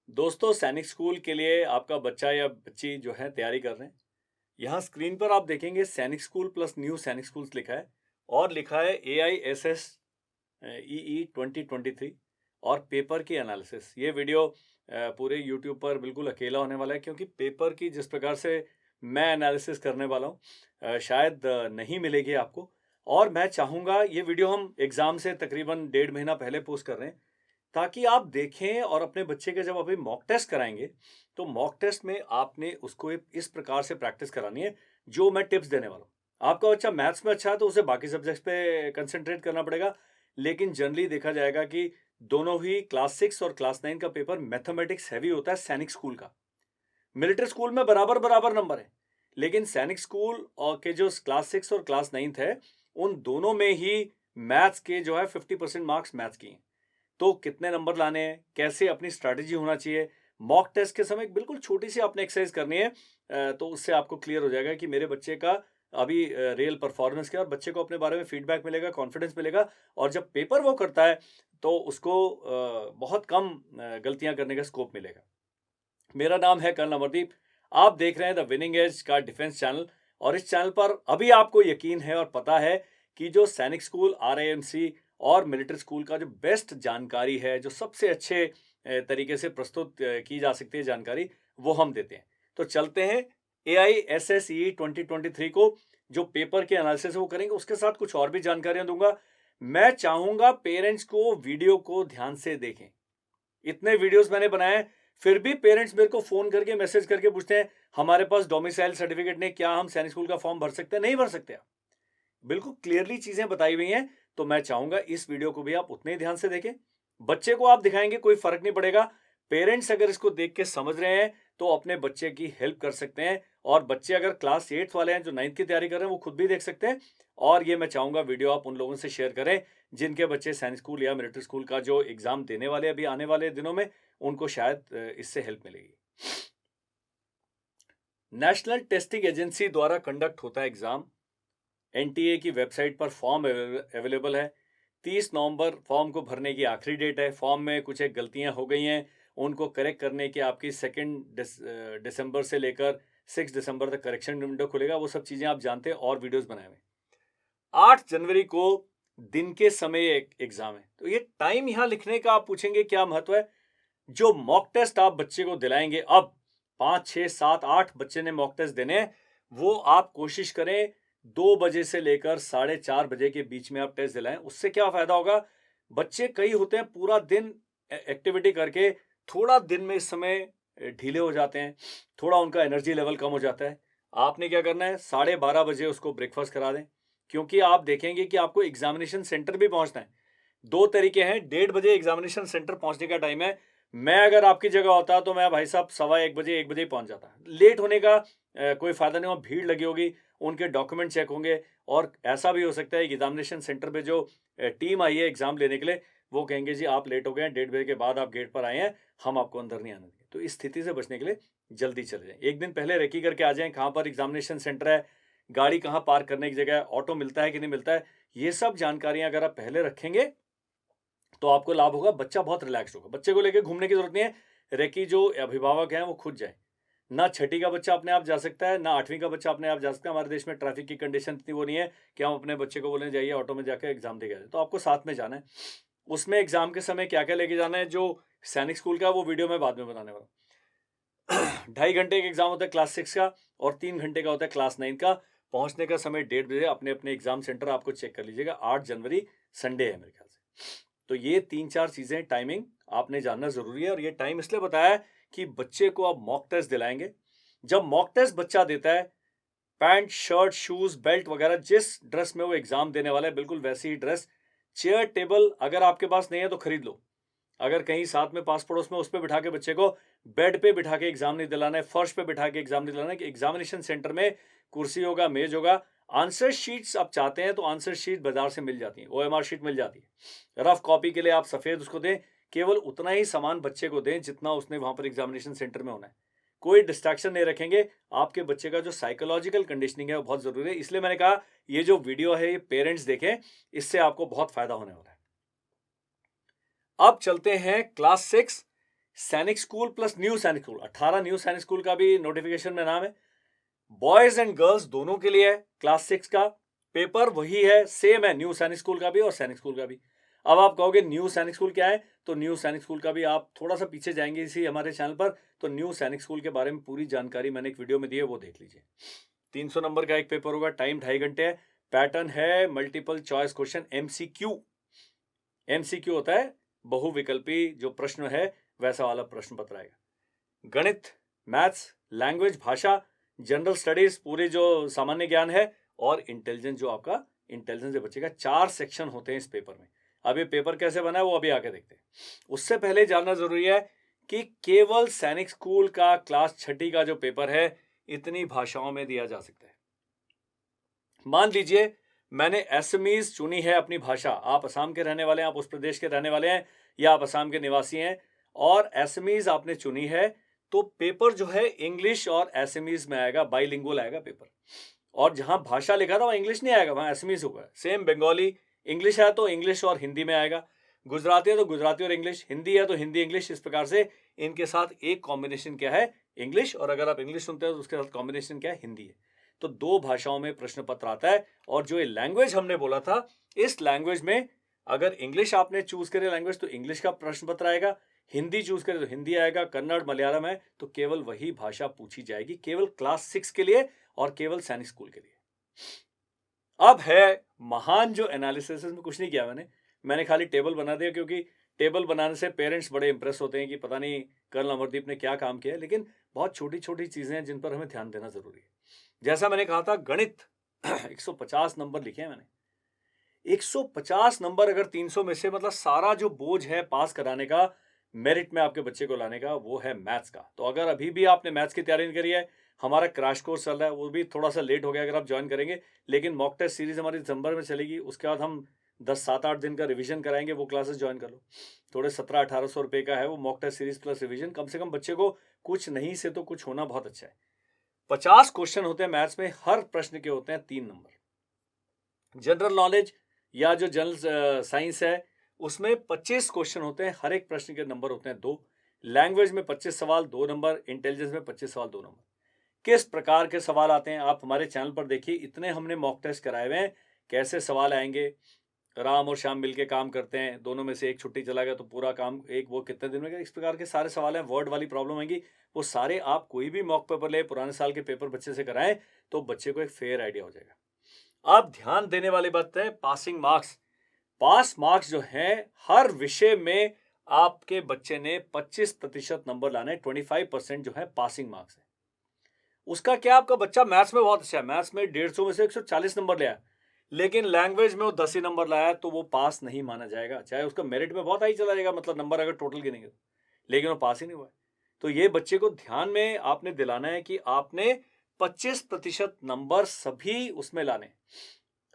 दोस्तों सैनिक स्कूल के लिए आपका बच्चा या बच्ची जो है तैयारी कर रहे हैं। यहाँ स्क्रीन पर आप देखेंगे सैनिक स्कूल प्लस न्यू सैनिक स्कूल्स लिखा है और लिखा है AISS EE 2023 और पेपर की एनालिसिस। ये वीडियो पूरे यूट्यूब पर बिल्कुल अकेला होने वाला है क्योंकि पेपर की जिस प्रकार से मैं एनालिसिस करने वाला हूँ शायद नहीं मिलेगी आपको। और मैं चाहूँगा ये वीडियो हम एग्ज़ाम से तकरीबन 1.5 महीना पहले पोस्ट कर रहे हैं ताकि आप देखें और अपने बच्चे के जब अभी मॉक टेस्ट कराएंगे तो मॉक टेस्ट में आपने उसको इस प्रकार से प्रैक्टिस करानी है जो मैं टिप्स देने वाला हूँ। आपका बच्चा मैथ्स में अच्छा है तो उसे बाकी सब्जेक्ट्स पे कंसंट्रेट करना पड़ेगा, लेकिन जनरली देखा जाएगा कि दोनों ही क्लास 6 और क्लास 9 का पेपर मैथमेटिक्स हैवी होता है सैनिक स्कूल का। मिलिट्री स्कूल में बराबर बराबर नंबर है, लेकिन सैनिक स्कूल और के जो क्लास 6 और क्लास 9 है उन दोनों में ही मैथ्स के जो है 50% मार्क्स मैथ्स की हैं। तो कितने नंबर लाने हैं, कैसे अपनी स्ट्रैटेजी होना चाहिए, मॉक टेस्ट के समय बिल्कुल छोटी-सी आपने एक्सरसाइज करनी है तो उससे आपको क्लियर हो जाएगा कि मेरे बच्चे का अभी रियल परफॉर्मेंस क्या है और बच्चे को अपने बारे में फीडबैक मिलेगा, कॉन्फिडेंस मिलेगा और जब पेपर वो करता है तो उसको बहुत कम गलतियाँ करने का स्कोप मिलेगा। मेरा नाम है कर्नल अमरदीप। आप देख रहे हैं द विनिंग एज का डिफेंस चैनल और इस चैनल पर अभी आपको यकीन है और पता है कि जो सैनिक स्कूल, RIMC और मिलिट्री स्कूल का जो बेस्ट जानकारी है, जो सबसे अच्छे तरीके से प्रस्तुत की जा सकती है जानकारी, वो हम देते हैं। तो चलते हैं AISSE 2023 को जो पेपर के एनालिसिस है वो करेंगे, उसके साथ कुछ और भी जानकारियाँ दूँगा। मैं चाहूँगा पेरेंट्स को वीडियो को ध्यान से देखें। इतने वीडियोस मैंने बनाए हैं, फिर भी पेरेंट्स मेरे को फ़ोन करके मैसेज करके पूछते हैं, हमारे पास डोमिसाइल सर्टिफिकेट नहीं, क्या हम सैनिक स्कूल का फॉर्म भर सकते हैं? नहीं भर सकते आप। बिल्कुल क्लियरली चीज़ें बताई हुई हैं, तो मैं चाहूँगा इस वीडियो को भी आप उतने ही ध्यान से देखें। बच्चे को आप दिखाएँगे कोई फ़र्क नहीं पड़ेगा। पेरेंट्स अगर इसको देख के समझ रहे हैं, तो अपने बच्चे की हेल्प कर सकते हैं और बच्चे अगर क्लास 8th वाले हैं, जो 9th की तैयारी कर रहे हैं, वो खुद भी देख सकते हैं और ये मैं चाहूँगा वीडियो आप उन लोगों से शेयर करें, जिनके बच्चे सैनिक स्कूल या मिलिट्री स्कूल का जो एग्ज़ाम देने वाले हैं अभी आने वाले दिनों में, उनको शायद इससे हेल्प मिलेगी। नेशनल टेस्टिंग एजेंसी द्वारा कंडक्ट होता है एग्ज़ाम। NTA की वेबसाइट पर फॉर्म अवेलेबल है। 30 नवंबर फॉर्म को भरने की आखिरी डेट है। फॉर्म में कुछ एक गलतियां हो गई हैं, उनको करेक्ट करने की आपकी 2 दिसंबर से लेकर 6 दिसंबर तक करेक्शन विंडो खुलेगा। वो सब चीज़ें आप जानते हैं और वीडियोस बनाए हुए हैं। 8 जनवरी को दिन के समय एक एग्ज़ाम है। तो ये टाइम यहाँ लिखने का आप पूछेंगे क्या महत्व है? जो मॉक टेस्ट आप बच्चे को दिलाएंगे अब 5, 6, 7, 8 बच्चे ने मॉक टेस्ट देने हैं, वो आप कोशिश करें 2 बजे से लेकर 4:30 बजे के बीच में आप टेस्ट दिलाएं। उससे क्या फायदा होगा? बच्चे कई होते हैं पूरा दिन एक्टिविटी करके थोड़ा दिन में इस समय ढीले हो जाते हैं, थोड़ा उनका एनर्जी लेवल कम हो जाता है। आपने क्या करना है, 12:30 बजे उसको ब्रेकफास्ट करा दें, क्योंकि आप देखेंगे कि आपको एग्जामिनेशन सेंटर भी पहुंचना है। 2 तरीके हैं, 1:30 बजे एग्जामिनेशन सेंटर पहुंचने का टाइम है। मैं अगर आपकी जगह होता तो मैं भाई साहब 1:15 बजे 1 बजे ही पहुंच जाता। लेट होने का कोई फायदा नहीं, वहाँ भीड़ लगी होगी, उनके डॉक्यूमेंट चेक होंगे और ऐसा भी हो सकता है एग्जामिनेशन सेंटर पे जो टीम आई है एग्जाम लेने के लिए, वो कहेंगे जी आप लेट हो गए हैं, 1:30 बजे के बाद आप गेट पर आए हैं, हम आपको अंदर नहीं आने देंगे। तो इस स्थिति से बचने के लिए जल्दी चले जाएं। एक दिन पहले रेकी करके आ जाएं, कहाँ पर एग्जामिनेशन सेंटर है, गाड़ी कहाँ पार्क करने की जगह है, ऑटो मिलता है कि नहीं मिलता है। ये सब जानकारियां अगर आप पहले रखेंगे तो आपको लाभ होगा, बच्चा बहुत रिलैक्स होगा। बच्चे को लेके घूमने की जरूरत नहीं है, रेकी जो अभिभावक हैं वो खुद जाए। ना छठी का बच्चा अपने आप जा सकता है, ना 8वीं का बच्चा अपने आप जा सकता है। हमारे देश में ट्रैफिक की कंडीशन इतनी वो नहीं है कि हम अपने बच्चे को बोलें जाइए ऑटो में जाकर एग्जाम दे के आइए। तो आपको साथ में जाना है। उसमें एग्जाम के समय क्या क्या लेके जाना है, जो सैनिक स्कूल का वो वीडियो मैं बाद में बताने वाला हूँ। 2.5 घंटे का एग्जाम होता है क्लास 6 का और 3 घंटे का होता है क्लास 9 का। पहुंचने का समय 1:30 बजे। अपने अपने एग्जाम सेंटर आपको चेक कर लीजिएगा। 8 जनवरी संडे है मेरे ख्याल से। तो ये 3-4 चीजें टाइमिंग आपने जानना जरूरी है और ये टाइम इसलिए बताया है कि बच्चे को आप मॉक टेस्ट दिलाएंगे। जब मॉक टेस्ट बच्चा देता है, पैंट, शर्ट, शूज, बेल्ट वगैरह जिस ड्रेस में वो एग्जाम देने वाला है बिल्कुल वैसी ही ड्रेस, चेयर टेबल अगर आपके पास नहीं है तो खरीद लो। अगर कहीं साथ में पास पड़ोस में, उस पे बिठा के बच्चे को बेड पे बिठा के एग्जाम नहीं दिलाना है, फर्श पे बिठा के एग्जाम नहीं दिलाना है। कि एग्जामिनेशन सेंटर में कुर्सी होगा, मेज होगा। आंसर शीट्स आप चाहते हैं तो आंसर शीट बाजार से मिल जाती है, OMR शीट मिल जाती है। रफ कॉपी के लिए आप सफेद उसको दें, केवल उतना ही सामान बच्चे को दें जितना उसने वहां पर एग्जामिनेशन सेंटर में होना है। कोई डिस्ट्रैक्शन नहीं रखेंगे। आपके बच्चे का जो साइकोलॉजिकल कंडीशनिंग है वो बहुत जरूरी है। इसलिए मैंने कहा ये जो वीडियो है ये पेरेंट्स देखें, इससे आपको बहुत फायदा होने वाला है। अब चलते हैं क्लास 6 सैनिक स्कूल प्लस न्यू सैनिक स्कूल, 18 न्यू सैनिक स्कूल का भी नोटिफिकेशन में नाम है। बॉयज एंड गर्ल्स दोनों के लिए है। क्लास 6 का पेपर वही है, सेम है, न्यू सैनिक स्कूल का भी और सैनिक स्कूल का भी। अब आप कहोगे न्यू सैनिक स्कूल क्या है, तो न्यू सैनिक स्कूल का भी आप थोड़ा सा पीछे जाएंगे इसी हमारे चैनल पर, तो न्यू सैनिक स्कूल के बारे में पूरी जानकारी मैंने एक वीडियो में दी है, वो देख लीजिए। 300 नंबर का एक पेपर होगा, टाइम 2.5 घंटे है। पैटर्न है multiple choice question, MCQ. MCQ होता है बहुविकल्पी जो प्रश्न है वैसा वाला प्रश्न पत्र आएगा। गणित, मैथ्स, लैंग्वेज, भाषा, जनरल स्टडीज, पूरे जो सामान्य ज्ञान है, और इंटेलिजेंस जो आपका इंटेलिजेंस से बचेगा। 4 सेक्शन होते हैं इस पेपर में। अब ये पेपर कैसे बना है वो अभी आके देखते हैं। उससे पहले जानना जरूरी है कि केवल सैनिक स्कूल का क्लास 6 का जो पेपर है इतनी भाषाओं में दिया जा सकता है। मान लीजिए मैंने एसएमईज चुनी है अपनी भाषा, आप असम के रहने वाले हैं, आप उस प्रदेश के रहने वाले हैं, या आप असम के निवासी हैं, और एसएमईज आपने चुनी है, तो पेपर जो है इंग्लिश और एसएमईज में आएगा, बाइलिंगुअल आएगा पेपर। और जहां भाषा लिखा था वहां इंग्लिश नहीं आएगा, वहां एसएमईज होगा। सेम बंगाली इंग्लिश है तो इंग्लिश और हिंदी में आएगा, गुजराती है तो गुजराती और इंग्लिश, हिंदी है तो हिंदी इंग्लिश। इस प्रकार से इनके साथ एक कॉम्बिनेशन क्या है, इंग्लिश, और अगर आप इंग्लिश सुनते हैं तो उसके साथ कॉम्बिनेशन क्या है, हिंदी है। तो 2 भाषाओं में प्रश्न पत्र आता है। और जो ये लैंग्वेज हमने बोला था, इस लैंग्वेज में अगर इंग्लिश आपने चूज करे लैंग्वेज तो इंग्लिश का प्रश्न पत्र आएगा, हिंदी चूज करे तो हिंदी आएगा, कन्नड़ मलयालम है तो केवल वही भाषा पूछी जाएगी, केवल क्लास 6 के लिए और केवल सैनिक स्कूल के लिए। अब है महान जो एनालिसिस, में कुछ नहीं किया मैंने खाली टेबल बना दिया, क्योंकि टेबल बनाने से पेरेंट्स बड़े इंप्रेस होते हैं कि पता नहीं कर्नल अमरदीप ने क्या काम किया है, लेकिन बहुत छोटी छोटी चीजें हैं जिन पर हमें ध्यान देना जरूरी है। जैसा मैंने कहा था, गणित 150 नंबर लिखे हैं मैंने। 150 नंबर अगर 300 में से, मतलब सारा जो बोझ है पास कराने का, मेरिट में आपके बच्चे को लाने का, वो है मैथ्स का। तो अगर अभी भी आपने मैथ्स की तैयारी नहीं करी है, हमारा क्रैश कोर्स चल रहा है, वो भी थोड़ा सा लेट हो गया अगर आप ज्वाइन करेंगे, लेकिन मॉक टेस्ट सीरीज हमारी दिसंबर में चलेगी। उसके बाद हम 10-7-8 दिन का रिवीजन कराएंगे, वो क्लासेस ज्वाइन कर लो। थोड़े 1700-1800 रुपये का है वो mock test series plus revision. कम से कम बच्चे को कुछ नहीं से तो कुछ होना बहुत अच्छा है। 50 क्वेश्चन होते हैं मैथ्स में, हर प्रश्न के होते हैं 3 नंबर। जनरल नॉलेज या जो जनरल साइंस है उसमें 25 क्वेश्चन होते हैं, हर एक प्रश्न के नंबर होते हैं 2। लैंग्वेज में 25 सवाल 2 नंबर, इंटेलिजेंस में 25 सवाल 2 नंबर। किस प्रकार के सवाल आते हैं आप हमारे चैनल पर देखिए, इतने हमने मॉक टेस्ट कराए हुए हैं, कैसे सवाल आएंगे। राम और श्याम मिलके काम करते हैं, दोनों में से एक छुट्टी चला गया तो पूरा काम एक वो कितने दिन में गया, इस प्रकार के सारे सवाल हैं। वर्ड वाली प्रॉब्लम आएंगी, वो सारे आप कोई भी मॉक पेपर ले, पुराने साल के पेपर बच्चे से कराएं तो बच्चे को एक फेयर आइडिया हो जाएगा। आप ध्यान देने वाली बात है पासिंग मार्क्स। पास मार्क्स जो है हर विषय में आपके बच्चे ने 25% नंबर लाने, 25% जो है पासिंग मार्क्स है। उसका क्या, आपका बच्चा मैथ्स में बहुत अच्छा है, मैथ्स में 150 में से 140 नंबर लिया, लेकिन लैंग्वेज में वो 10 ही नंबर लाया तो वो पास नहीं माना जाएगा, चाहे उसका मेरिट में बहुत हाई चला जाएगा, मतलब नंबर अगर टोटल गिनेंगे तो, लेकिन वो पास ही नहीं हुआ। तो ये बच्चे को ध्यान में आपने दिलाना है कि आपने 25% नंबर सभी उसमें लाने।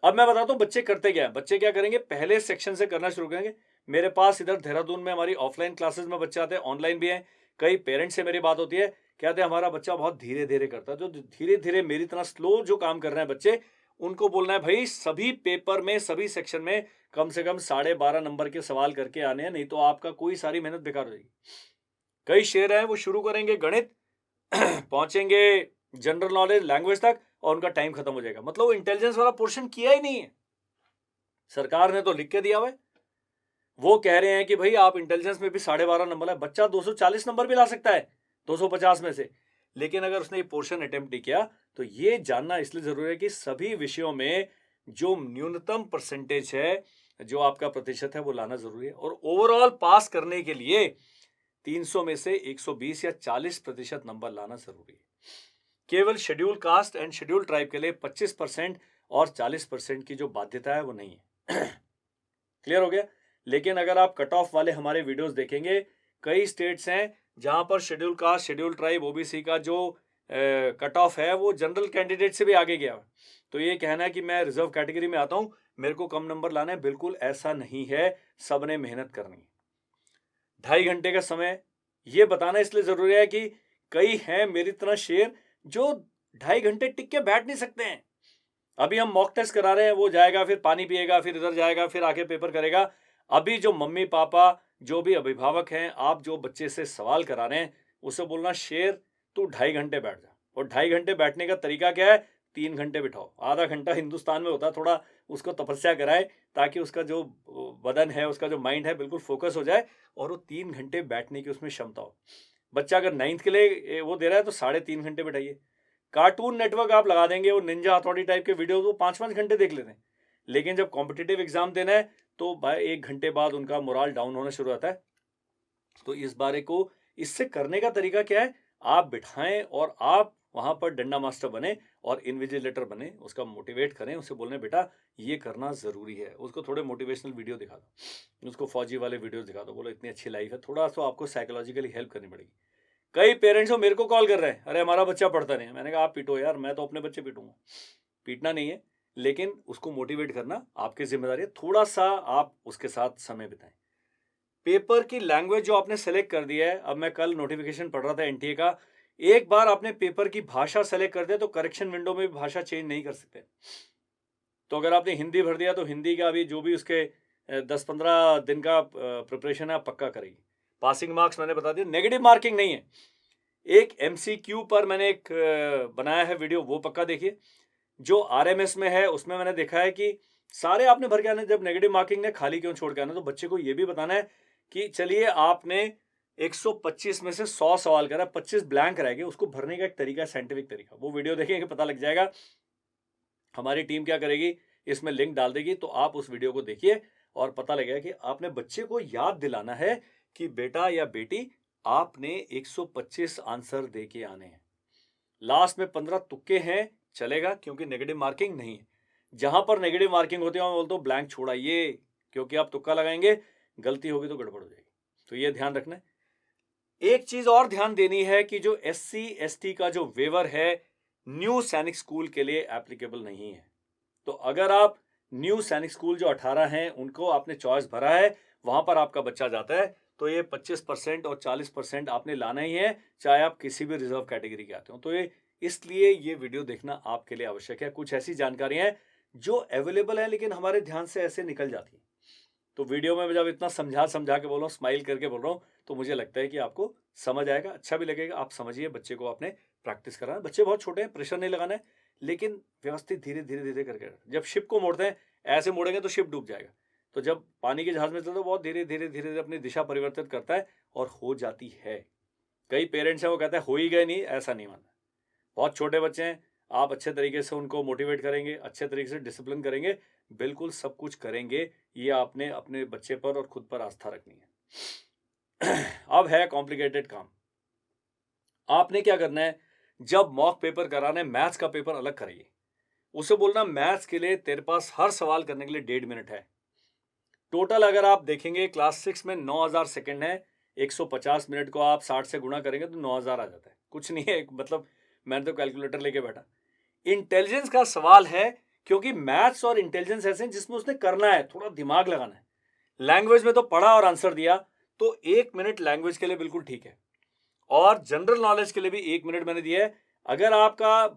अब मैं बताता हूं बच्चे करते क्या है। बच्चे क्या करेंगे, पहले सेक्शन से करना शुरू करेंगे। मेरे पास इधर देहरादून में हमारी ऑफलाइन क्लासेस में बच्चे आते हैं, ऑनलाइन भी हैं। कई पेरेंट्स से मेरी बात होती है, कहते हैं हमारा बच्चा बहुत धीरे धीरे करता है। जो धीरे धीरे मेरी तरह स्लो जो काम कर रहे हैं बच्चे, उनको बोलना है भाई सभी पेपर में, सभी सेक्शन में कम से कम 12.5 नंबर के सवाल करके आने हैं, नहीं तो आपका कोई सारी मेहनत बेकार हो जाएगी। कई शेर हैं वो शुरू करेंगे गणित पहुंचेंगे जनरल नॉलेज लैंग्वेज तक और उनका टाइम खत्म हो जाएगा, मतलब वो इंटेलिजेंस वाला पोर्शन किया ही नहीं है। सरकार ने तो लिख के दिया हुआ है, वो कह रहे हैं कि भाई आप इंटेलिजेंस में भी 12.5 नंबर है, बच्चा 240 नंबर भी ला सकता है 250 में से, लेकिन अगर उसने ये पोर्शन अटेम्प्ट नहीं किया। तो ये जानना इसलिए जरूरी है कि सभी विषयों में जो न्यूनतम परसेंटेज है, जो आपका प्रतिशत है, वो लाना जरूरी है। और ओवरऑल पास करने के लिए 300 में से 120 या 40% नंबर लाना जरूरी है। केवल schedule caste and schedule tribe के लिए 25% और 40% की जो बाध्यता है वो नहीं है। क्लियर हो गया। लेकिन अगर आप कट ऑफ वाले हमारे वीडियोस देखेंगे, कई स्टेट्स हैं जहां पर schedule caste, schedule tribe, OBC का जो कट ऑफ है वो जनरल कैंडिडेट से भी आगे गया। तो ये कहना है कि मैं रिजर्व कैटेगरी में आता हूं, मेरे को कम नंबर लाना है, बिल्कुल ऐसा नहीं है। सबने मेहनत करनी है। 2.5 घंटे का समय, ये बताना इसलिए जरूरी है कि कई हैं मेरी तरह शेर जो 2.5 घंटे टिक के बैठ नहीं सकते हैं। अभी हम मॉक टेस्ट करा रहे हैं, वो जाएगा फिर पानी पिएगा, फिर इधर जाएगा, फिर आके पेपर करेगा। अभी जो मम्मी पापा जो भी अभिभावक हैं, आप जो बच्चे से सवाल करा रहे हैं, उसे बोलना शेर तू 2.5 घंटे बैठ जा। और 2.5 घंटे बैठने का तरीका क्या है? 3 घंटे बिठाओ। आधा घंटा हिंदुस्तान में होता है, थोड़ा उसको तपस्या कराएँ ताकि उसका जो बदन है, उसका जो माइंड है बिल्कुल फ़ोकस हो जाए और वो 3 घंटे बैठने की उसमें क्षमता हो। बच्चा अगर 9th के लिए वो दे रहा है तो 3.5 घंटे बिठाइए। कार्टून नेटवर्क आप लगा देंगे, वो निंजा हथौड़ी टाइप के वीडियो वो 5-5 घंटे देख लेते हैं। लेकिन जब कॉम्पिटिटिव एग्जाम देना है तो भाई 1 घंटे बाद उनका मोरल डाउन होना शुरू होता है। तो इस बारे को इससे करने का तरीका क्या है? आप बिठाएं और आप वहां पर डंडा मास्टर बने और इन्विजिलेटर बने, उसका मोटिवेट करें, उसे बोलने बेटा ये करना जरूरी है। उसको थोड़े मोटिवेशनल वीडियो दिखा दो, उसको फौजी वाले वीडियो दिखा दो, बोलो इतनी अच्छी लाइफ है। थोड़ा सा आपको साइकोलॉजिकली हेल्प करनी पड़ेगी। कई पेरेंट्स हो मेरे को कॉल कर रहे हैं, अरे हमारा बच्चा पढ़ता नहीं है। मैंने कहा आप पीटो यार, मैं तो अपने बच्चे पीटूंगा। पीटना नहीं है, लेकिन उसको मोटिवेट करना आपकी जिम्मेदारी है। थोड़ा सा आप उसके साथ समय बिताएं। पेपर की लैंग्वेज जो आपने सेलेक्ट कर दिया है, अब मैं कल नोटिफिकेशन पढ़ रहा था एनटीए का, एक बार आपने पेपर की भाषा सेलेक्ट कर दिया तो करेक्शन विंडो में भी भाषा चेंज नहीं कर सकते। तो अगर आपने हिंदी भर दिया तो हिंदी का भी जो भी उसके 10-15 दिन का प्रिपरेशन है आप पक्का करेगी। पासिंग मार्क्स मैंने बता दिया, नेगेटिव मार्किंग नहीं है। एक एमसीक्यू पर मैंने एक बनाया है वीडियो, वो पक्का देखिए। जो आरएमएस में है उसमें मैंने देखा है कि सारे आपने भर के आने, जब नेगेटिव मार्किंग ने खाली क्यों छोड़ के आना। तो बच्चे को ये भी बताना है कि चलिए आपने 125 में से 100 सवाल करा, 25 ब्लैंक रह गए, उसको भरने का एक तरीका, साइंटिफिक तरीका। वो वीडियो देखेंगे पता लग जाएगा। हमारी टीम क्या करेगी, इसमें लिंक डाल देगी, तो आप उस वीडियो को देखिए और पता लगेगा कि आपने बच्चे को याद दिलाना है कि बेटा या बेटी आपने 125 आंसर दे के आने हैं। लास्ट में 15 तुक्के हैं चलेगा, क्योंकि नेगेटिव मार्किंग नहीं है। जहां पर नेगेटिव मार्किंग होती है मैं बोलता हूं ब्लैंक छोड़ाइए, क्योंकि आप तुक्का लगाएंगे, गलती होगी तो गड़बड़ हो जाएगी। तो ये ध्यान रखना है। एक चीज और ध्यान देनी है कि जो SC ST का जो वेवर है, न्यू सैनिक स्कूल के लिए एप्लीकेबल नहीं है। तो अगर आप न्यू सैनिक स्कूल जो 18 हैं उनको आपने चॉइस भरा है, वहां पर आपका बच्चा जाता है, तो ये 25% और 40% आपने लाना ही है, चाहे आप किसी भी रिजर्व कैटेगरी के आते हो। तो ये इसलिए ये वीडियो देखना आपके लिए आवश्यक है। कुछ ऐसी जानकारियां हैं जो अवेलेबल है लेकिन हमारे ध्यान से ऐसे निकल जाती है। तो वीडियो में मैं जब इतना समझा समझा के बोल रहा हूँ, स्माइल करके बोल रहा हूँ, तो मुझे लगता है कि आपको समझ आएगा, अच्छा भी लगेगा। आप समझिए, बच्चे को आपने प्रैक्टिस कराना। बच्चे बहुत छोटे हैं, प्रेशर नहीं लगाना है, लेकिन व्यवस्थित धीरे धीरे धीरे करके। जब शिप को मोड़ते हैं, ऐसे मोड़ेंगे तो शिप डूब जाएगा। तो जब पानी के जहाज में चलते तो बहुत धीरे धीरे धीरे धीरे अपनी दिशा परिवर्तित करता है और हो जाती है। कई पेरेंट्स हैं वो कहते हैं हो ही गए, नहीं, ऐसा नहीं मानना। बहुत छोटे बच्चे हैं, आप अच्छे तरीके से उनको मोटिवेट करेंगे, अच्छे तरीके से डिसिप्लिन करेंगे, बिल्कुल सब कुछ करेंगे। ये आपने अपने बच्चे पर और खुद पर आस्था रखनी है। अब है कॉम्प्लिकेटेड काम। आपने क्या करना है, जब मॉक पेपर कराना है, मैथ्स का पेपर अलग कराइए। उसे बोलना मैथ्स के लिए तेरे पास हर सवाल करने के लिए 1.5 मिनट है। टोटल अगर आप देखेंगे क्लास 6 में 9000 सेकंड है, 150 मिनट को आप 60 से गुणा करेंगे तो 9000 आ जाता है। कुछ नहीं है, मतलब मैंने तो कैलकुलेटर लेके बैठा। इंटेलिजेंस का सवाल है, क्योंकि मैथ्स और इंटेलिजेंस ऐसे हैं जिसमें उसने करना है, थोड़ा दिमाग लगाना है। लैंग्वेज में तो पढ़ा और आंसर दिया, तो 1 मिनट लैंग्वेज के लिए बिल्कुल ठीक है। और जनरल नॉलेज के लिए भी 1 मिनट मैंने दिया है। अगर आपका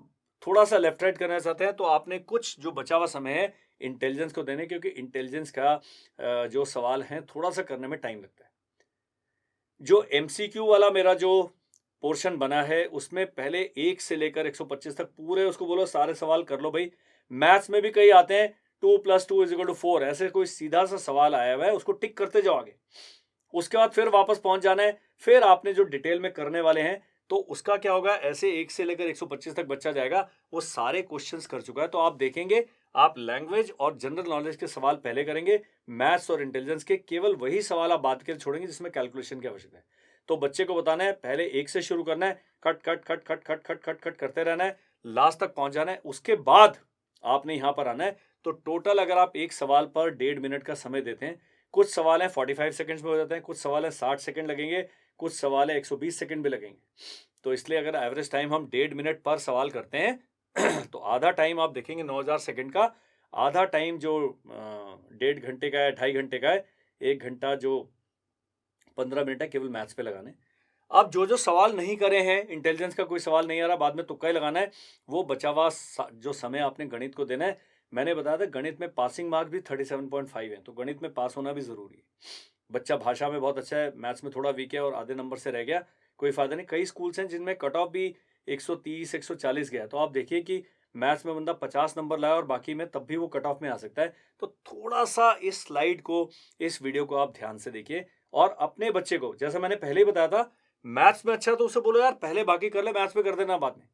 थोड़ा सा लेफ्ट राइट करना चाहते हैं तो आपने कुछ जो बचा हुआ समय है इंटेलिजेंस को देने, क्योंकि इंटेलिजेंस का जो सवाल है थोड़ा सा करने में टाइम लगता है। जो MCQ वाला मेरा जो पोर्शन बना है उसमें पहले 1 से लेकर 125 तक पूरे उसको बोलो सारे सवाल कर लो भाई। मैथ्स में भी कई आते हैं 2 + 2 = 4, ऐसे कोई सीधा सा सवाल आया हुआ है, उसको टिक करते जाओ आगे। उसके बाद फिर वापस पहुंच जाना है। फिर आपने जो डिटेल में करने वाले हैं तो उसका क्या होगा, ऐसे 1 से लेकर 125 तक बच्चा जाएगा, वो सारे क्वेश्चंस कर चुका है। तो आप देखेंगे, आप लैंग्वेज और जनरल नॉलेज के सवाल पहले करेंगे, मैथ्स और इंटेलिजेंस के केवल वही सवाल आप बात के छोड़ेंगे जिसमें कैलकुलेशन की आवश्यकता है। तो बच्चे को बताना है पहले 1 से शुरू करना है, cut cut cut cut cut cut cut cut करते रहना है, लास्ट तक पहुंच जाना है। उसके बाद आपने यहां पर आना है। तो टोटल अगर आप एक सवाल पर 1.5 मिनट का समय देते हैं, कुछ सवाल है 45 सेकंड्स में हो जाते हैं, कुछ सवाल है 60 सेकंड लगेंगे, कुछ सवाल है 120 सेकंड भी लगेंगे। तो इसलिए अगर एवरेज टाइम हम 1.5 मिनट पर सवाल करते हैं तो आधा टाइम आप देखेंगे 9000 सेकंड का, आधा टाइम जो 1.5 घंटे का है, 2.5 घंटे का है, 1 घंटा जो 15 मिनट है केवल मैथ्स पे लगाने। आप जो जो सवाल नहीं करे हैं, इंटेलिजेंस का कोई सवाल नहीं आ रहा, बाद में तुक्का ही लगाना है, वो बचा हुआ जो समय आपने गणित को देना है। मैंने बताया था गणित में पासिंग मार्क भी 37.5 है, तो गणित में पास होना भी जरूरी है। बच्चा भाषा में बहुत अच्छा है, मैथ्स में थोड़ा वीक है और आधे नंबर से रह गया, कोई फायदा नहीं। कई स्कूल्स हैं जिनमें कट ऑफ भी 130 140 गया, तो आप देखिए कि मैथ्स में बंदा 50 नंबर लाया और बाकी में तब भी वो कट ऑफ में आ सकता है। तो थोड़ा सा इस स्लाइड को, इस वीडियो को आप ध्यान से देखिए और अपने बच्चे को, जैसा मैंने पहले ही बताया था, मैथ्स में अच्छा है तो उसे बोलो यार पहले बाकी कर ले, मैथ्स में कर देना बाद में।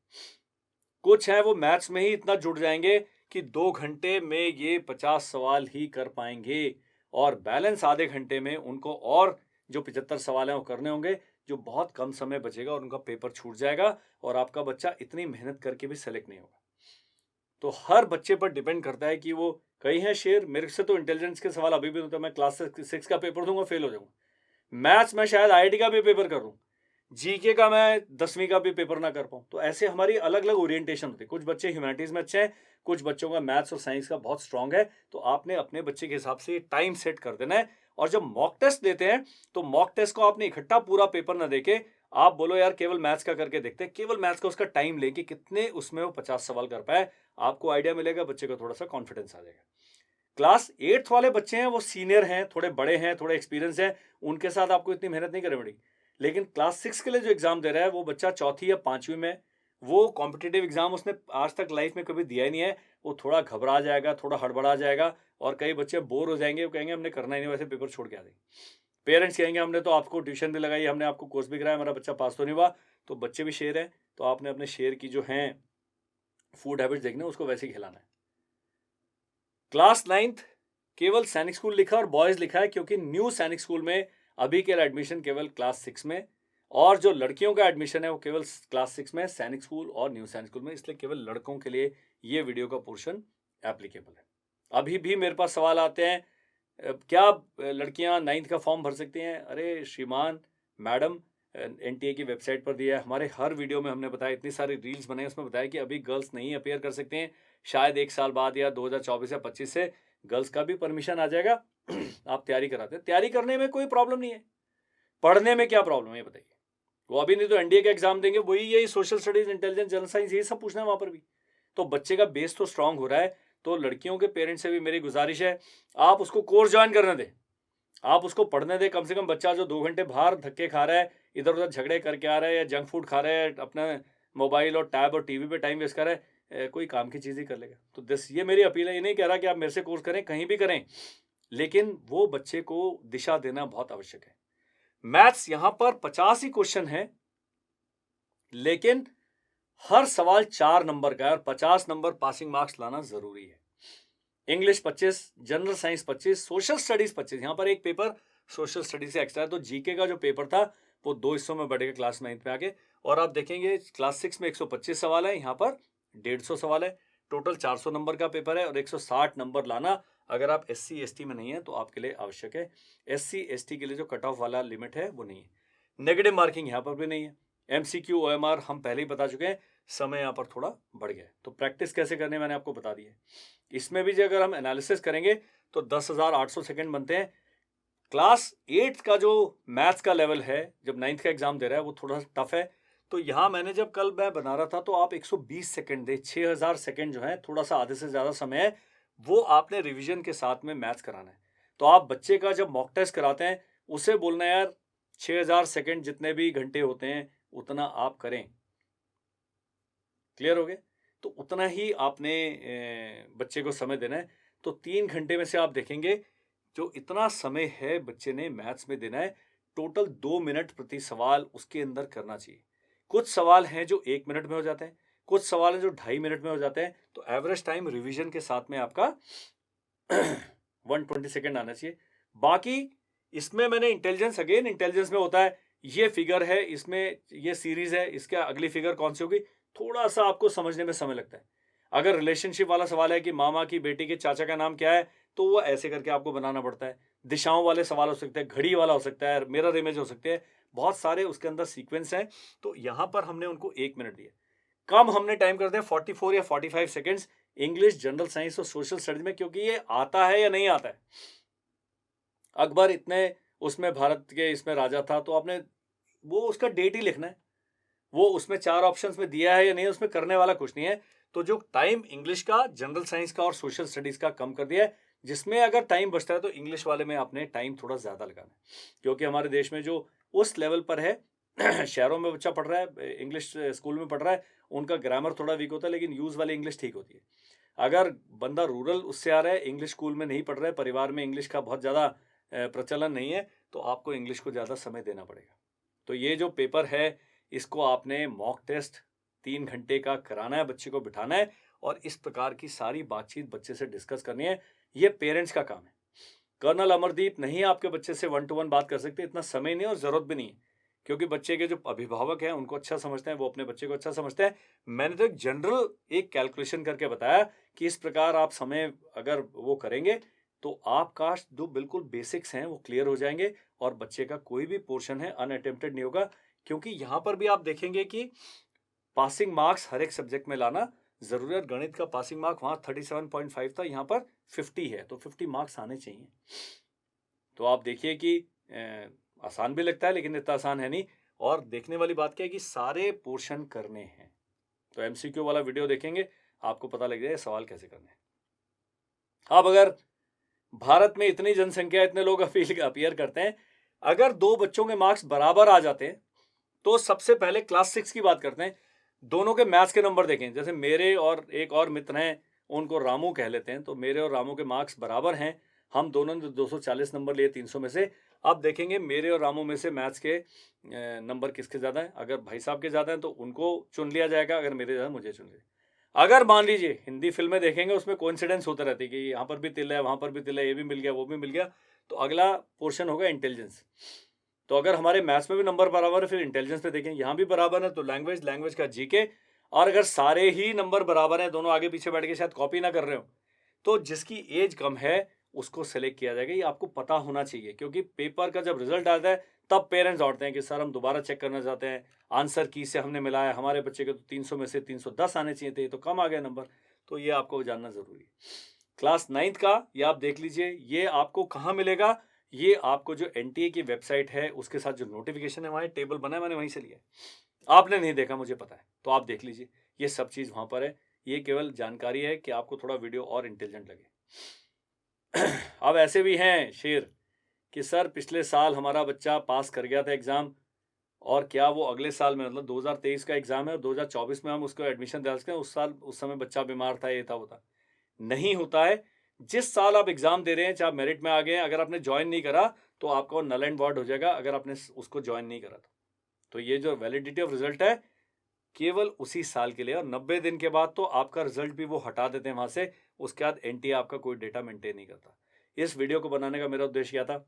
कुछ है वो मैथ्स में ही इतना जुड़ जाएंगे कि 2 घंटे में ये 50 सवाल ही कर पाएंगे और बैलेंस आधे घंटे में उनको और जो 75 सवाल हैं वो करने होंगे, जो बहुत कम समय बचेगा और उनका पेपर छूट जाएगा और आपका बच्चा इतनी मेहनत करके भी सेलेक्ट नहीं होगा। तो हर बच्चे पर डिपेंड करता है कि वो, कई हैं शेर, मेरे से तो इंटेलिजेंस के सवाल अभी भी होते हैं, मैं क्लास 6 का पेपर दूंगा फेल हो जाऊंगा। मैथ्स में शायद आईआईटी का भी पेपर कर दूं, जीके का मैं 10वीं का भी पेपर ना कर पाऊं। तो ऐसे हमारी अलग अलग ओरिएंटेशन होती है। कुछ बच्चे ह्यूमैनिटीज में अच्छे हैं, कुछ बच्चों का मैथ्स और साइंस का बहुत स्ट्रांग है। तो आपने अपने बच्चे के हिसाब से टाइम सेट कर देना है और जब मॉक टेस्ट देते हैं तो मॉक टेस्ट को आपने इकट्ठा पूरा पेपर ना देके आप बोलो यार केवल मैथ्स का करके देखते हैं, केवल मैथ्स का उसका टाइम लेके कितने उसमें वो 50 सवाल कर पाए, आपको आइडिया मिलेगा, बच्चे को थोड़ा सा कॉन्फिडेंस आ जाएगा। क्लास 8th वाले बच्चे हैं, वो सीनियर हैं, थोड़े बड़े हैं, थोड़े एक्सपीरियंस हैं, उनके साथ आपको इतनी मेहनत नहीं करनी पड़ेगी। लेकिन क्लास 6 के लिए जो एग्जाम दे रहा है वो बच्चा चौथी या 5वीं में, वो कॉम्पिटिटिव एग्जाम उसने आज तक लाइफ में कभी दिया ही नहीं है, वो थोड़ा घबरा जाएगा, थोड़ा हड़बड़ा जाएगा और कई बच्चे बोर हो जाएंगे, वो कहेंगे हमने करना ही नहीं, वैसे पेपर छोड़ के आ जाएंगे। पेरेंट्स कहेंगे हमने तो आपको ट्यूशन भी लगाई, हमने आपको कोर्स भी कराया, हमारा बच्चा पास तो नहीं हुआ। तो बच्चे भी शेर हैं, तो आपने अपने शेर की जो हैं फूड हैबिट्स देखने, उसको वैसे ही खिलाना है। क्लास 9th केवल सैनिक स्कूल लिखा और बॉयज लिखा है क्योंकि न्यू सैनिक स्कूल में अभी के एडमिशन केवल क्लास 6 में, और जो लड़कियों का एडमिशन है वो केवल क्लास 6 में सैनिक स्कूल और न्यू सैनिक स्कूल में, इसलिए केवल लड़कों के लिए ये वीडियो का पोर्शन एप्लीकेबल है। अभी भी मेरे पास सवाल आते हैं, क्या लड़कियां 9th का फॉर्म भर सकती हैं? अरे श्रीमान, मैडम, एनटीए की वेबसाइट पर दिया है, हमारे हर वीडियो में हमने बताया, इतनी सारी रील्स बनाई, उसमें बताया कि अभी गर्ल्स नहीं अपेयर कर सकते हैं, शायद 1 साल बाद या 2024 या 25 से गर्ल्स का भी परमिशन आ जाएगा। आप तैयारी कराते हैं, तैयारी करने में कोई प्रॉब्लम नहीं है, पढ़ने में क्या प्रॉब्लम है बताइए? वो अभी नहीं तो एनडीए का एग्जाम देंगे, वही यही social studies, intelligence, general science, ये सब पूछना है वहां पर भी। तो बच्चे का बेस तो स्ट्रांग हो रहा है। तो लड़कियों के पेरेंट्स से भी मेरी गुजारिश है, आप उसको कोर्स ज्वाइन करने दें, आप उसको पढ़ने दें। कम से कम बच्चा जो 2 घंटे बाहर धक्के खा रहा है, इधर उधर झगड़े करके आ रहा है या जंक फूड खा रहा है, अपना मोबाइल और टैब और टीवी पे टाइम वेस्ट कर रहा है, कोई काम की चीज़ ही कर लेगा। तो ये मेरी अपील है, ये नहीं कह रहा कि आप मेरे से कोर्स करें, कहीं भी करें, लेकिन वो बच्चे को दिशा देना बहुत आवश्यक है। मैथ्स यहां पर 50 ही क्वेश्चन है, लेकिन हर सवाल 4 नंबर का है और 50 नंबर पासिंग मार्क्स लाना जरूरी है। English 25, general science 25, social studies 25। यहां पर एक पेपर सोशल स्टडीज से एक्स्ट्रा है, तो जीके का जो पेपर था वो 2 हिस्सों में बढ़ेगा क्लास 9th में आके। और आप देखेंगे क्लास 6 में 125 सवाल है, यहाँ पर 150 सवाल है, टोटल 400 नंबर का पेपर है और 160 नंबर लाना अगर आप SC ST में नहीं है तो आपके लिए आवश्यक है। SC ST के लिए जो कट ऑफ वाला लिमिट है वो नहीं है। नेगेटिव मार्किंग यहाँ पर भी नहीं है। MCQ OMR हम पहले ही बता चुके हैं, समय यहाँ पर थोड़ा बढ़ गया है। तो प्रैक्टिस कैसे करने मैंने आपको बता दी है। इसमें भी अगर हम एनालिसिस करेंगे तो 10,800 सेकंड बनते हैं। क्लास 8th का जो मैथ्स का लेवल है, जब 9th का एग्जाम दे रहा है, वो थोड़ा सा टफ है। तो यहाँ मैंने जब कल मैं बना रहा था तो आप 120 सेकंड दे, 6,000 सेकंड जो है, थोड़ा सा आधे से ज़्यादा समय है, वो आपने रिवीजन के साथ में मैथ्स कराना है। तो आप बच्चे का जब मॉक टेस्ट कराते हैं उसे बोलना है यार 6,000 सेकंड जितने भी घंटे होते हैं उतना आप करें। क्लियर हो गए? तो उतना ही आपने बच्चे को समय देना है। तो 3 घंटे में से आप देखेंगे जो इतना समय है बच्चे ने मैथ्स में देना है, टोटल 2 मिनट प्रति सवाल उसके अंदर करना चाहिए। कुछ सवाल हैं जो 1 मिनट में हो जाते हैं, कुछ सवाल हैं जो 2.5 मिनट में हो जाते हैं। तो एवरेज टाइम रिवीजन के साथ में आपका 120 सेकेंड आना चाहिए। बाकी इसमें मैंने इंटेलिजेंस में होता है, ये फिगर है, इसमें ये सीरीज है, इसके अगली फिगर कौन सी होगी, थोड़ा सा आपको समझने में समय लगता है। अगर रिलेशनशिप वाला सवाल है कि मामा की बेटी के चाचा का नाम क्या है, तो वो ऐसे करके आपको बनाना पड़ता है। दिशाओं वाले सवाल हो सकते हैं, घड़ी वाला हो सकता है, मिरर इमेज हो सकते हैं, बहुत सारे उसके अंदर सीक्वेंस हैं। तो यहां पर हमने उनको 1 मिनट दिया, कम हमने टाइम कर दिया 44 या 45 सेकेंड्स इंग्लिश, जनरल साइंस और सोशल स्टडीज में, क्योंकि ये आता है या नहीं आता है। अकबर इतने उसमें भारत के इसमें राजा था, तो आपने वो उसका डेट ही लिखना है, वो उसमें 4 ऑप्शंस में दिया है या नहीं, उसमें करने वाला कुछ नहीं है। तो जो टाइम इंग्लिश का, जनरल साइंस का और सोशल स्टडीज का कम कर दिया है, जिसमें अगर टाइम बचता है तो इंग्लिश वाले में आपने टाइम थोड़ा ज़्यादा लगाना है, क्योंकि हमारे देश में जो उस लेवल पर है शहरों में बच्चा पढ़ रहा है, इंग्लिश स्कूल में पढ़ रहा है, उनका ग्रामर थोड़ा वीक होता है, लेकिन यूज़ वाली इंग्लिश ठीक होती है। अगर बंदा रूरल उससे आ रहा है, इंग्लिश स्कूल में नहीं पढ़ रहा है, परिवार में इंग्लिश का बहुत ज़्यादा प्रचलन नहीं है, तो आपको इंग्लिश को ज़्यादा समय देना पड़ेगा। तो ये जो पेपर है, इसको आपने मॉक टेस्ट 3 घंटे का कराना है, बच्चे को बिठाना है और इस प्रकार की सारी बातचीत बच्चे से डिस्कस करनी है। ये पेरेंट्स का काम है। कर्नल अमरदीप नहीं आपके बच्चे से 1 टू 1 बात कर सकते, इतना समय नहीं है और ज़रूरत भी नहीं है। क्योंकि बच्चे के जो अभिभावक हैं, उनको अच्छा समझते हैं, वो अपने बच्चे को अच्छा समझते हैं। मैंने तो एक जनरल एक कैलकुलेशन करके बताया कि इस प्रकार आप समय अगर वो करेंगे, तो आपका जो बिल्कुल बेसिक्स हैं, वो क्लियर हो जाएँगे और बच्चे का कोई भी पोर्शन है अनअटेम्प्टेड नहीं होगा। क्योंकि यहाँ पर भी आप देखेंगे कि पासिंग मार्क्स हर एक सब्जेक्ट में लाना ज़रूरी है। गणित का पासिंग मार्क वहाँ 37.5 था, यहाँ पर 50 है, तो 50 मार्क्स आने चाहिए। तो आप देखिए कि आसान भी लगता है, लेकिन इतना आसान है नहीं। और देखने वाली बात क्या है कि सारे पोर्शन करने हैं। तो एमसीक्यू वाला वीडियो देखेंगे, आपको पता लग जाएगा सवाल कैसे करने हैं। अब अगर भारत में इतनी जनसंख्या, इतने लोग अपीयर करते हैं, अगर 2 बच्चों के मार्क्स बराबर आ जाते हैं, तो सबसे पहले क्लास 6 की बात करते हैं। दोनों के मैथ्स के नंबर देखें, जैसे मेरे और एक और मित्र हैं, उनको रामू कह लेते हैं, तो मेरे और रामू के मार्क्स बराबर हैं। हम दोनों ने 240 नंबर लिए 300 में से। अब देखेंगे मेरे और रामू में से मैथ्स के नंबर किसके ज़्यादा हैं। अगर भाई साहब के ज़्यादा हैं तो उनको चुन लिया जाएगा, अगर मेरे ज़्यादा मुझे चुन लिया। अगर मान लीजिए हिंदी फिल्में देखेंगे, उसमें कोइंसिडेंस होते रहती है कि यहाँ पर भी तिल है, वहाँ पर भी तिल है, ये भी मिल गया, वो भी मिल गया। तो अगला पोर्शन होगा इंटेलिजेंस। तो अगर हमारे मैथ्स में भी नंबर बराबर है, फिर इंटेलिजेंस पे देखें, यहाँ भी बराबर है, तो लैंग्वेज का जीके। और अगर सारे ही नंबर बराबर हैं, दोनों आगे पीछे बैठ के शायद कॉपी ना कर रहे हो, तो जिसकी एज कम है उसको सेलेक्ट किया जाएगा। ये आपको पता होना चाहिए, क्योंकि पेपर का जब रिजल्ट आता है तब पेरेंट्स दौड़ते हैं कि सर हम दोबारा चेक करना चाहते हैं, आंसर की से हमने मिलाया, हमारे बच्चे के तो 300 में से 310 आने चाहिए थे, तो कम आ गए नंबर। तो ये आपको जानना जरूरी है। क्लास 9th का ये आप देख लीजिए, ये आपको कहाँ मिलेगा। ये आपको जो एनटीए की वेबसाइट है उसके साथ जो नोटिफिकेशन है, वहाँ टेबल बना है, मैंने वहीं से लिया है। आपने नहीं देखा, मुझे पता है, तो आप देख लीजिए, ये सब चीज़ वहाँ पर है। ये केवल जानकारी है कि आपको थोड़ा वीडियो और इंटेलिजेंट लगे। अब ऐसे भी हैं शेर कि सर पिछले साल हमारा बच्चा पास कर गया था एग्ज़ाम, और क्या वो अगले साल में, मतलब 2023 का एग्ज़ाम है और 2024 में हम उसको एडमिशन दिला सकते हैं। उस साल उस समय बच्चा बीमार था, ये था, वो था। नहीं होता है। जिस साल आप एग्ज़ाम दे रहे हैं, चाहे आप मेरिट में आ गए हैं, अगर आपने जॉइन नहीं करा तो आपका वो नल एंड वॉइड हो जाएगा, अगर आपने उसको जॉइन नहीं करा तो ये जो वैलिडिटी ऑफ रिजल्ट है केवल उसी साल के लिए, और 90 दिन के बाद तो आपका रिजल्ट भी वो हटा देते हैं वहाँ से। उसके बाद एनटीए आपका कोई डेटा मेंटेन नहीं करता। इस वीडियो को बनाने का मेरा उद्देश्य क्या था,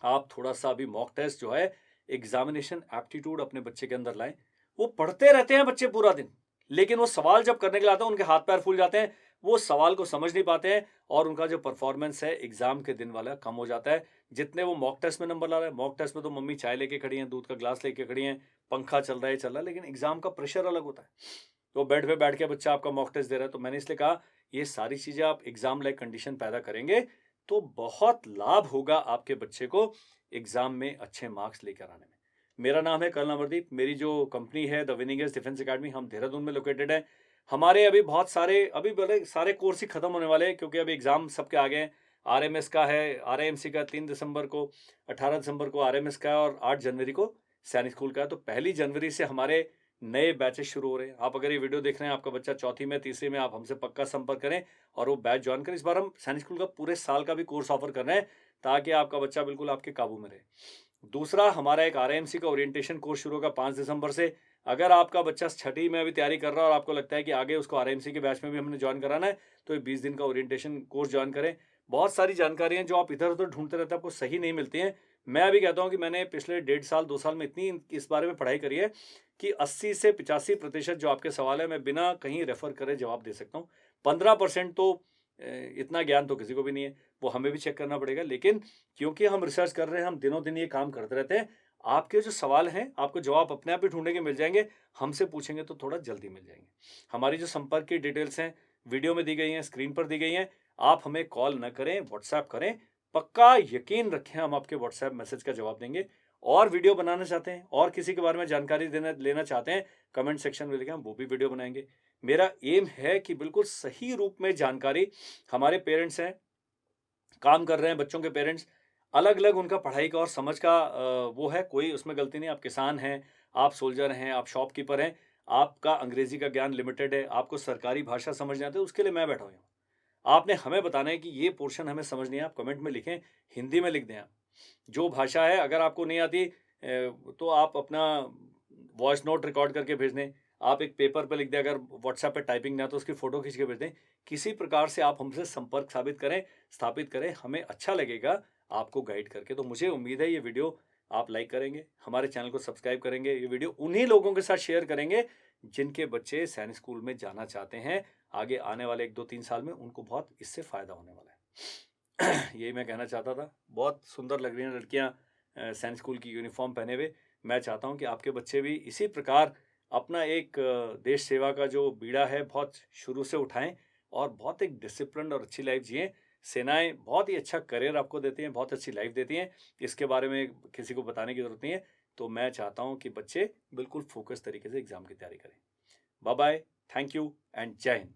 आप थोड़ा सा अभी मॉक टेस्ट जो है, एग्जामिनेशन एप्टीट्यूड अपने बच्चे के अंदर लाएं। वो पढ़ते रहते हैं बच्चे पूरा दिन, लेकिन वो सवाल जब करने के लिए आते हैं, उनके हाथ पैर फूल जाते हैं, वो सवाल को समझ नहीं पाते हैं, और उनका जो परफॉर्मेंस है एग्जाम के दिन वाला कम हो जाता है। जितने वो मॉक टेस्ट में नंबर ला रहे हैं, मॉक टेस्ट में तो मम्मी चाय लेके खड़ी हैं, दूध का ग्लास लेके खड़ी हैं, पंखा चल रहा है, लेकिन एग्जाम का प्रेशर अलग होता है। तो बेड पे बैठ के बच्चा आपका मॉक टेस्ट दे रहा है। तो मैंने इसलिए कहा, ये सारी चीजें आप एग्जाम लाइक कंडीशन पैदा करेंगे तो बहुत लाभ होगा आपके बच्चे को एग्जाम में अच्छे मार्क्स लेकर आने में। मेरा नाम है कर्नल अमरदीप। मेरी जो कंपनी है the winning edge defence academy, हम देहरादून में लोकेटेड है। हमारे अभी बहुत सारे, अभी बड़े सारे कोर्स ही खत्म होने वाले हैं, क्योंकि अभी एग्जाम सबके आ गए हैं। आरएमएस का है, आरएमसी का 3 दिसंबर को, 18 दिसंबर को आरएमएस का है, और 8 जनवरी को सैनिक स्कूल का है। तो 1 जनवरी से हमारे नए बैचेस शुरू हो रहे हैं। आप अगर ये वीडियो देख रहे हैं, आपका बच्चा चौथी में, तीसरी में, आप हमसे पक्का संपर्क करें और वो बैच ज्वाइन करें। इस बार हम सैनिक स्कूल का पूरे साल का भी कोर्स ऑफर कर रहे हैं, ताकि आपका बच्चा बिल्कुल आपके काबू में रहे। दूसरा, हमारा एक आरएमसी का ओरिएंटेशन कोर्स शुरू होगा 5 दिसंबर से। अगर आपका बच्चा छठी में अभी तैयारी कर रहा है और आपको लगता है कि आगे उसको आरएमसी के बैच में भी हमने ज्वाइन कराना है, तो ये 20 दिन का ओरिएंटेशन कोर्स ज्वाइन करें। बहुत सारी जानकारी हैं जो आप इधर उधर ढूंढते रहते हैं, आपको सही नहीं मिलती हैं। मैं अभी कहता हूँ कि मैंने पिछले 1.5 साल 2 साल में इतनी इस बारे में पढ़ाई करी है कि 80 से 85% जो आपके सवाल है, मैं बिना कहीं रेफर करे जवाब दे सकता हूँ। 15% तो इतना ज्ञान तो किसी को भी नहीं है, वो हमें भी चेक करना पड़ेगा। लेकिन क्योंकि हम रिसर्च कर रहे हैं, हम दिनों दिन ये काम करते रहते हैं, आपके जो सवाल हैं आपको जवाब अपने आप ही ढूंढेंगे, मिल जाएंगे। हमसे पूछेंगे तो थोड़ा जल्दी मिल जाएंगे। हमारी जो संपर्क की डिटेल्स हैं वीडियो में दी गई हैं, स्क्रीन पर दी गई हैं। आप हमें कॉल न करें, व्हाट्सएप करें। पक्का यकीन रखें, हम आपके व्हाट्सएप मैसेज का जवाब देंगे। और वीडियो बनाना चाहते हैं और किसी के बारे में जानकारी लेना चाहते हैं, कमेंट सेक्शन में लिखें, हम वो भी वीडियो बनाएंगे। मेरा एम है कि बिल्कुल सही रूप में जानकारी, हमारे पेरेंट्स हैं, काम कर रहे हैं बच्चों के पेरेंट्स, अलग-अलग उनका पढ़ाई का और समझ का वो है, कोई उसमें गलती नहीं है। आप किसान हैं, आप सोल्जर हैं, आप शॉपकीपर हैं, आपका अंग्रेज़ी का ज्ञान लिमिटेड है, आपको सरकारी भाषा समझ नहीं आती, उसके लिए मैं बैठा हुआ हूँ। आपने हमें बताना है कि ये पोर्शन हमें समझ नहीं है, आप कमेंट में लिखें, हिंदी में लिख दें आप। जो भाषा है अगर आपको नहीं आती तो आप अपना वॉइस नोट रिकॉर्ड करके भेज दें। आप एक पेपर पे लिख दें, अगर व्हाट्सएप पे टाइपिंग ना तो उसकी फ़ोटो खींच के भेज दें। किसी प्रकार से आप हमसे संपर्क स्थापित करें, हमें अच्छा लगेगा आपको गाइड करके। तो मुझे उम्मीद है ये वीडियो आप लाइक करेंगे, हमारे चैनल को सब्सक्राइब करेंगे, ये वीडियो उन्हीं लोगों के साथ शेयर करेंगे जिनके बच्चे सैनिक स्कूल में जाना चाहते हैं। आगे आने वाले 1, 2, 3 साल में उनको बहुत इससे फ़ायदा होने वाला है। यही मैं कहना चाहता था। बहुत सुंदर लग रही हैं लड़कियाँ सैनिक स्कूल की यूनिफ़ॉर्म पहने हुए। मैं चाहता हूँ कि आपके बच्चे भी इसी प्रकार अपना एक देश सेवा का जो बीड़ा है बहुत शुरू से उठाएँ और बहुत एक डिसिप्लिन्ड और अच्छी लाइफ़ जिएँ। सेनाएँ बहुत ही अच्छा करियर आपको देती हैं, बहुत अच्छी लाइफ़ देती हैं। इसके बारे में किसी को बताने की ज़रूरत नहीं है। तो मैं चाहता हूँ कि बच्चे बिल्कुल फ़ोकस तरीके से एग्ज़ाम की तैयारी करें। Bye bye, thank you and जय हिंद।